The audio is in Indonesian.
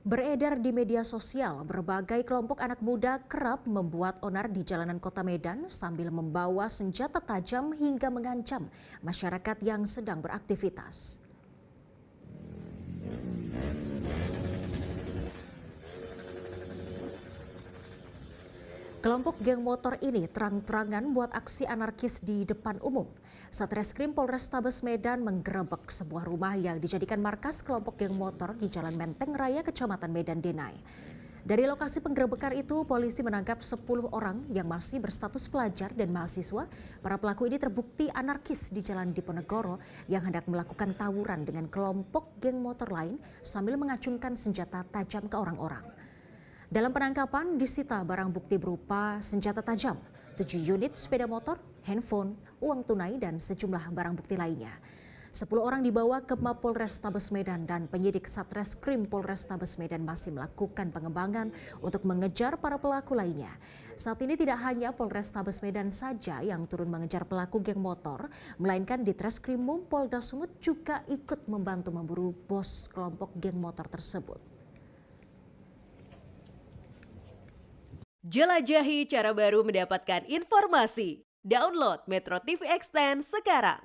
Beredar di media sosial, berbagai kelompok anak muda kerap membuat onar di jalanan kota Medan sambil membawa senjata tajam hingga mengancam masyarakat yang sedang beraktivitas. Kelompok geng motor ini terang-terangan buat aksi anarkis di depan umum. Satreskrim Polrestabes Medan menggerebek sebuah rumah yang dijadikan markas kelompok geng motor di Jalan Menteng Raya, Kecamatan Medan Denai. Dari lokasi penggerebekan itu, polisi menangkap 10 orang yang masih berstatus pelajar dan mahasiswa. Para pelaku ini terbukti anarkis di Jalan Diponegoro yang hendak melakukan tawuran dengan kelompok geng motor lain sambil mengacungkan senjata tajam ke orang-orang. Dalam penangkapan disita barang bukti berupa senjata tajam, 7 unit sepeda motor, handphone, uang tunai, dan sejumlah barang bukti lainnya. 10 orang dibawa ke Mapolrestabes Medan dan penyidik Satreskrim Polrestabes Medan masih melakukan pengembangan untuk mengejar para pelaku lainnya. Saat ini tidak hanya Polrestabes Medan saja yang turun mengejar pelaku geng motor, melainkan di Treskrimum Polda Sumut juga ikut membantu memburu bos kelompok geng motor tersebut. Jelajahi cara baru mendapatkan informasi. Download Metro TV Extend sekarang.